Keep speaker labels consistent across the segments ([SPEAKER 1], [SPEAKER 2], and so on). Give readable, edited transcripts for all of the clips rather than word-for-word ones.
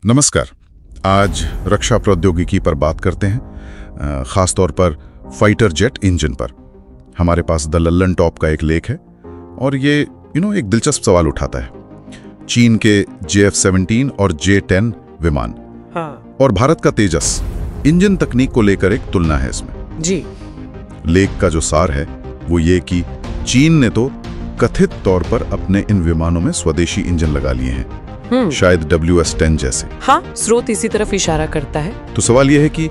[SPEAKER 1] नमस्कार। आज रक्षा प्रौद्योगिकी पर बात करते हैं, खास तौर पर फाइटर जेट इंजन पर। हमारे पास द लल्लन टॉप का एक लेख है और ये एक दिलचस्प सवाल उठाता है। चीन के JF-17 और J-10 विमान और भारत का तेजस इंजन तकनीक को लेकर एक तुलना है इसमें।
[SPEAKER 2] जी।
[SPEAKER 1] लेख का जो सार है वो ये कि चीन ने तो कथित तौर पर अपने इन विमानों में स्वदेशी इंजन लगा लिए हैं, शायद WS-10 जैसे।
[SPEAKER 2] हाँ, स्रोत इसी तरफ इशारा करता है।
[SPEAKER 1] तो सवाल यह है कि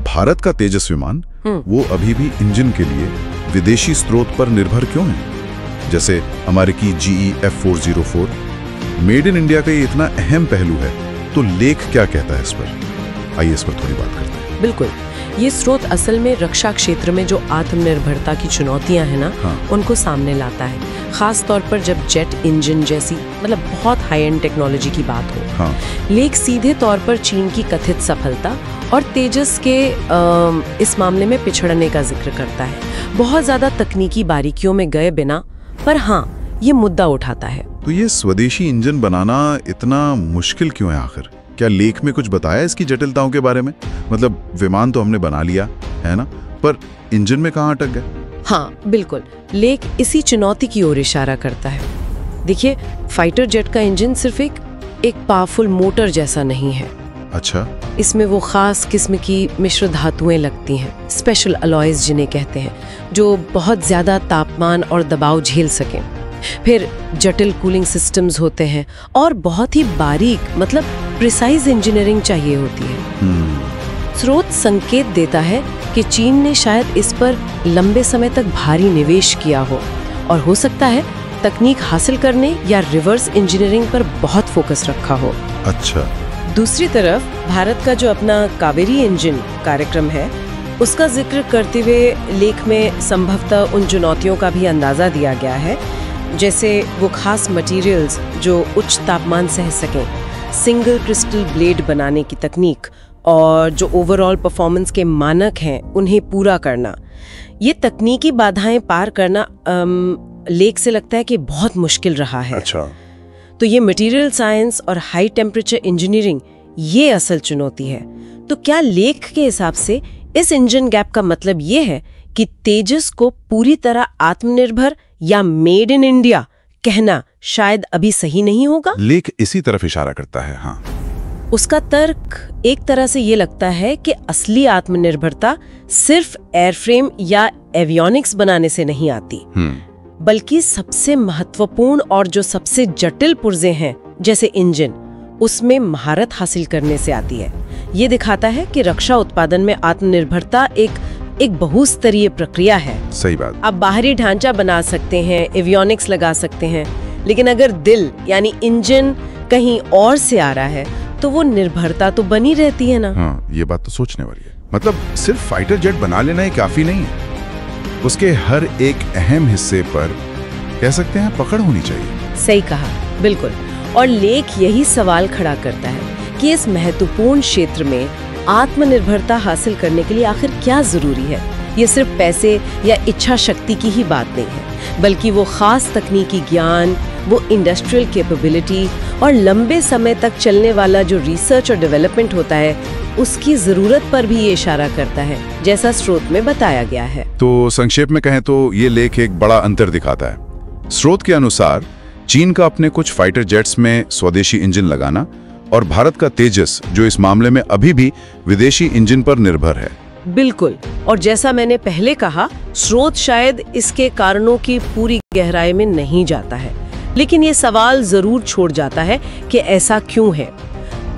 [SPEAKER 1] भारत का तेजस विमान वो अभी भी इंजन के लिए विदेशी स्रोत पर निर्भर क्यों है? जैसे अमेरिकी GE F404 made in India का ये इतना अहम पहलू है, तो लेख क्या कहता है इस पर? आइए इस पर थोड़ी बात करते हैं।
[SPEAKER 2] बिल्कुल। ये स्रोत असल में रक्षा क्षेत्र में जो आत्मनिर्भरता की चुनौतियां हैं ना, उनको सामने लाता है। खास तौर पर जब जेट इंजन जैसी बहुत हाई एंड टेक्नोलॉजी की बात हो। लेख सीधे तौर पर चीन की कथित सफलता और तेजस के इस मामले में पिछड़ने का जिक्र करता है, बहुत ज्यादा तकनीकी बारीकियों में गए बिना। पर हाँ, ये मुद्दा उठाता है।
[SPEAKER 1] तो ये स्वदेशी इंजन बनाना इतना मुश्किल क्यों है आखिर? क्या लेख में कुछ बताया इसकी जटिलताओं के बारे में? विमान तो हमने बना लिया है ना, पर इंजन में कहाँ अटक गए?
[SPEAKER 2] हाँ बिल्कुल, लेख इसी चुनौती की ओर इशारा करता है। देखिए, फाइटर जेट का इंजन सिर्फ एक पावरफुल मोटर जैसा नहीं है।
[SPEAKER 1] अच्छा।
[SPEAKER 2] इसमें वो खास किस्म की मिश्र धातुएं लगती हैं, स्पेशल अलॉयज जिन्हें कहते हैं, जो बहुत ज्यादा तापमान और दबाव झेल सकें। फिर जटिल कूलिंग सिस्टम्स होते हैं और बहुत ही बारीक प्रिसाइज इंजीनियरिंग चाहिए होती है। स्रोत संकेत देता है कि चीन ने शायद इस पर लंबे समय तक भारी निवेश किया हो और हो सकता है तकनीक हासिल करने या रिवर्स इंजीनियरिंग पर बहुत फोकस रखा हो।
[SPEAKER 1] अच्छा।
[SPEAKER 2] दूसरी तरफ भारत का जो अपना कावेरी इंजन कार्यक्रम है, उसका जिक्र करते हुए लेख में संभवतः उन चुनौतियों का भी अंदाजा दिया गया है, जैसे वो खास मटेरियल्स जो उच्च तापमान सह सकें, सिंगल क्रिस्टल ब्लेड बनाने की तकनीक और जो ओवरऑल परफॉर्मेंस के मानक हैं उन्हें पूरा करना। ये तकनीकी बाधाएं पार करना लेख से लगता है कि बहुत मुश्किल रहा है।
[SPEAKER 1] अच्छा।
[SPEAKER 2] तो ये मटेरियल साइंस और हाई टेम्परेचर इंजीनियरिंग ये असल चुनौती है। तो क्या लेख के हिसाब से इस इंजन गैप का मतलब ये है कि तेजस को पूरी तरह आत्मनिर्भर या मेड इन इंडिया कहना शायद अभी सही नहीं होगा?
[SPEAKER 1] लेख इसी तरफ इशारा करता है। हाँ,
[SPEAKER 2] उसका तर्क एक तरह से ये लगता है कि असली आत्मनिर्भरता सिर्फ एयरफ्रेम या एवियोनिक्स बनाने से नहीं आती, बल्कि सबसे महत्वपूर्ण और जो सबसे जटिल पुर्जे हैं जैसे इंजन, उसमें महारत हासिल करने से आती है। ये दिखाता है कि रक्षा उत्पादन में आत्मनिर्भरता एक बहुस्तरीय प्रक्रिया है।
[SPEAKER 1] सही बात।
[SPEAKER 2] आप बाहरी ढांचा बना सकते हैं, एवियोनिक्स लगा सकते हैं, लेकिन अगर दिल यानी इंजन कहीं और से आ रहा है तो वो निर्भरता तो बनी रहती है ना।
[SPEAKER 1] हाँ, ये बात तो सोचने वाली है। सिर्फ फाइटर जेट बना लेना ही काफी नहीं है, उसके हर एक अहम हिस्से पर कह सकते हैं पकड़ होनी चाहिए।
[SPEAKER 2] सही कहा, बिल्कुल। और लेख यही सवाल खड़ा करता है कि इस महत्वपूर्ण क्षेत्र में आत्मनिर्भरता हासिल करने के लिए आखिर क्या जरूरी है। ये सिर्फ पैसे या इच्छा शक्ति की ही बात नहीं है, बल्कि वो खास तकनीकी ज्ञान, वो इंडस्ट्रियल कैपेबिलिटी और लंबे समय तक चलने वाला जो रिसर्च और डेवलपमेंट होता है, उसकी जरूरत पर भी ये इशारा करता है, जैसा स्रोत में बताया गया है।
[SPEAKER 1] तो संक्षेप में कहें तो ये लेख एक बड़ा अंतर दिखाता है। स्रोत के अनुसार चीन का अपने कुछ फाइटर जेट्स में स्वदेशी इंजन लगाना और भारत का तेजस जो इस मामले में अभी भी विदेशी इंजन पर निर्भर है।
[SPEAKER 2] बिल्कुल। और जैसा मैंने पहले कहा, स्रोत शायद इसके कारणों की पूरी गहराई में नहीं जाता है, लेकिन ये सवाल जरूर छोड़ जाता है कि ऐसा क्यों है।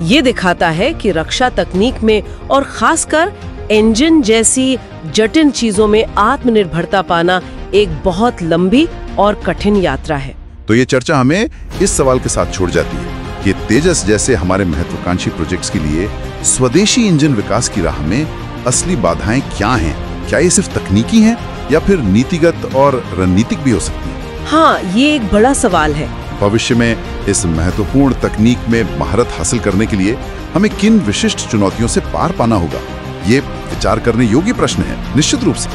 [SPEAKER 2] ये दिखाता है कि रक्षा तकनीक में और खासकर इंजन जैसी जटिल चीजों में आत्मनिर्भरता पाना एक बहुत लंबी और कठिन यात्रा है।
[SPEAKER 1] तो ये चर्चा हमें इस सवाल के साथ छोड़ जाती है कि तेजस जैसे हमारे महत्वाकांक्षी प्रोजेक्ट्स के लिए स्वदेशी इंजन विकास की राह में असली बाधाएं क्या हैं? क्या ये सिर्फ तकनीकी हैं या फिर नीतिगत और रणनीतिक भी हो सकती है?
[SPEAKER 2] हाँ, ये एक बड़ा सवाल है।
[SPEAKER 1] भविष्य में इस महत्वपूर्ण तकनीक में महारत हासिल करने के लिए हमें किन विशिष्ट चुनौतियों से पार पाना होगा, ये विचार करने योग्य प्रश्न है, निश्चित रूप से।